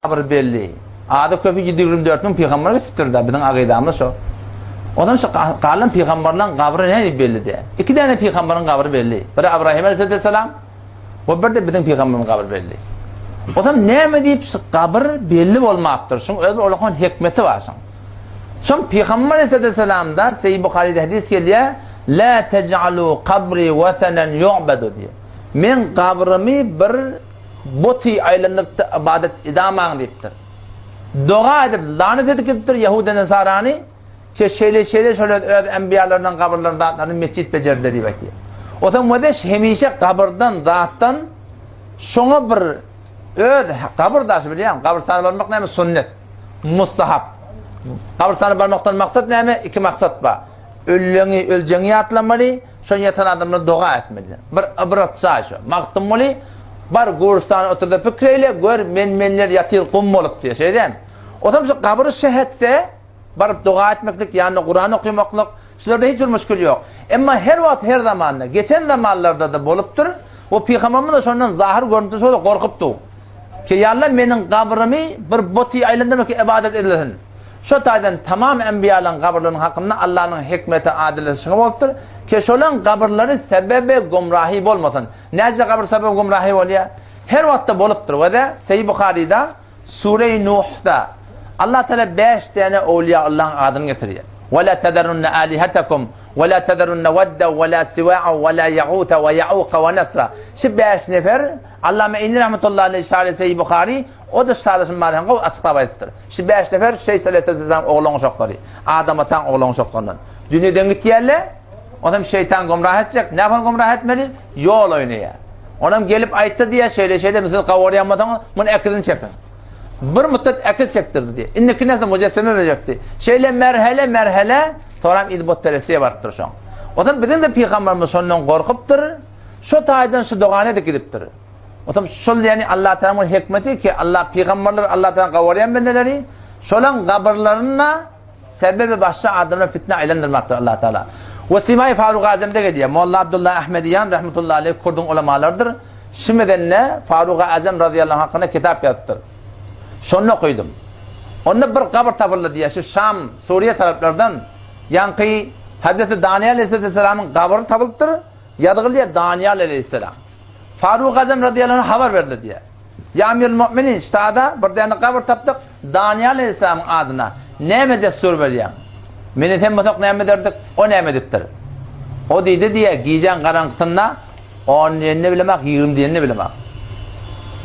kabr belli. Adı köpü 724 bin peygamber geçiptir da bizim akidamız şu. Ondan şu kalan peygamberlerin kabri ne belli de. İki tane peygamberin kabri belli. Biri İbrahim Aleyhisselam, ve bir de bizim peygamberin kabri belli. O zaman ne mi deyip kabir belli olmaktır. Çünkü öyle olan hikmeti var. Çünkü Peygamber Aleyhisselam'da Seyyid Bukhari'de hadis geliyor. La tec'alu kabri vathenen yu'bedu diye. Men kabrimi bir boti aylanıp ibadet idamağın deyiptir. Dua edip lanet ediktir Yahudi Nesarani ki şeyle şöyle enbiyalarından kabirlerinden mescid becerdi diye. O zaman mudeş hemişe kabirden zattan şuna bir kabirdaşı biliyorum. Kabristan'a varmak neymi? Sünnet. Mustahab. Kabristan'a varmaktan maksat neymi? İki maksat var. Öleceğini atlamalı, şun yatan adamla dua etmeli. Bir ibrat saçı. Maktummalı, bir Gürcistan'a oturdu fikreyle, gör menler yatır kum olup diye şey diyeyim. O zaman şu kabri şehette, bir dua etmeklik, yani Kur'an okumaklık, şunlarda hiç bir müşkül yok. Ama her vakit her zamanla, geçen zamanlarda da boluptur, o Peygamberimiz de şundan zahir görüntüsü oldu, korkuptu. Ki yallah menin kabrimi bir boti aylandan ki ibadet edilesin. Şu taydan tamam enbiyaların kabirlerinin hakkında Allah'ın hikmeti adilesi oluptur. Ki şolan kabirleri sebebi gumrahi olmasın. Nece kabir sebebi gumrahi oluyor? Her vakitte boluptur. Ve de Seyyid Bukhari'de Sure-i Nuh'da Allah Teala 5 tane evliya Allah'ın adını getiriyor. وَلَا تَذَرُنَّ آلِهَتَكُمْ وَلَا تَذَرُنَّ وَدَّ وَلَا سِوَاعَ وَلَا يَغُوتَ وَيَعُوقَ وَنَسْرَ. Şu 5 nefer Allame İnni rahmetullahi aleyhi şahane Seyyid Bukhari o da şahadasın marifetini açıklamayıptır. Şu 5 nefer Aleyhisselam oğlan uşakları. Adam'a tan oğlan uşaklarından. Dünyadan gittiğerle adam şeytan gumrah edecek. Ne yapar gumrah etmeli? Yol oynaya. Onam gelip ayıttı diye şeyle mesela kavarayanmadan bunu ekidini çekin. Bir müddet ekid çektirdi diye. İnneki nasıl mücesseme verecekti. Şeyle merhele toram idbot peresiye vardır şu an. O zaman bizim de Peygamberimiz ondan korkuptur. Şu taydan şu doğane de gidiptir. O zaman şu yani Allah Teala'nın hikmeti ki Allah Peygamberler Allah Teala kavrayan bendeleri şolan kabirlerine sebebi başka adına fitne aylandırmaktır Allah Teala. Ve Simay Faruk Azam'da geliyor. Molla Abdullah Ahmediyan rahmetullahi aleyh kurdun ulemalardır. Şimdiden ne? Faruk Azam radıyallahu anh hakkında kitap yaptır. Şunu koydum. Onda bir kabir tapıldı diye şu Şam, Suriye taraflardan yankı Hazreti Daniyal Aleyhisselam'ın kabri tapıldır. Yadığılıya Daniyal Aleyhisselam. Faruk Azam radıyallahu anh haber verdi diye. Ya Amirul Mu'minin iştahada bir tane kabir taptık. Daniyal Aleyhisselam'ın adına. Ne destur vereceğim? Meni temmatok ne derdik? O ne ediptir? O dedi diye giyeceğin karanlıkında 10 yenini bilemek, 20 yenini bilemek.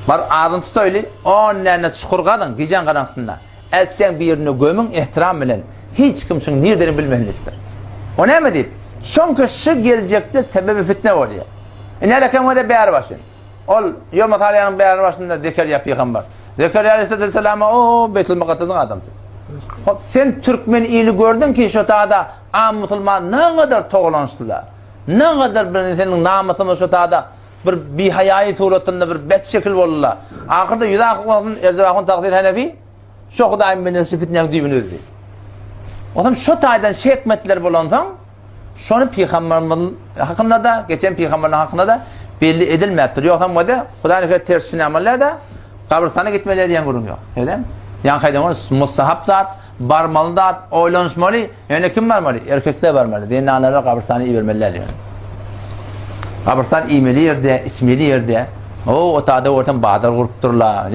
Var ağzını tutaylı, 10 yenini çukur kadın giyeceğin karanlıkında. Elten bir yerini gömün ihtiram bilen. Hiç kimsenin nereden bilmelidir. O ne deyip? Çünkü şu gelecekte sebebi fitne oluyor. Ne rakam o da beğer başın. Ol, yol matalyanın beğer başında Zekeriya Peygamber. Zekeriya Aleyhisselam'a o Beytül Mukaddes'in adamdır. Sen Türkmen iyili gördün ki şu tağda am Müslüman ne kadar toğlanıştılar. Ne kadar bir senin namusunu şu tağda bir bihayai suretinde bir bet şekil olurlar. Ahırda yüze akılmasın erzevakın takdir Hanefi şu Hudayim bin fitnenin düğünü öldü. O zaman şu tağdan hikmetler bulansan şunu Peygamber'in hakkında da geçen Peygamber'in hakkında da belli edilmektir. Yoksa bu da Hudayim'e ters sünameler de kabristan'a gitmeleri diyen görünüyor. Öyle mi? Yani kaydı mustahap zat, barmalı zat, oylanışmalı. Yani kim barmalı? Erkekler barmalı. Dinin anneler kabristanı iyi vermeliler yani. Kabristan iğmeli yerde, içmeli yerde. O tada ortam bağdır kurup dururlar.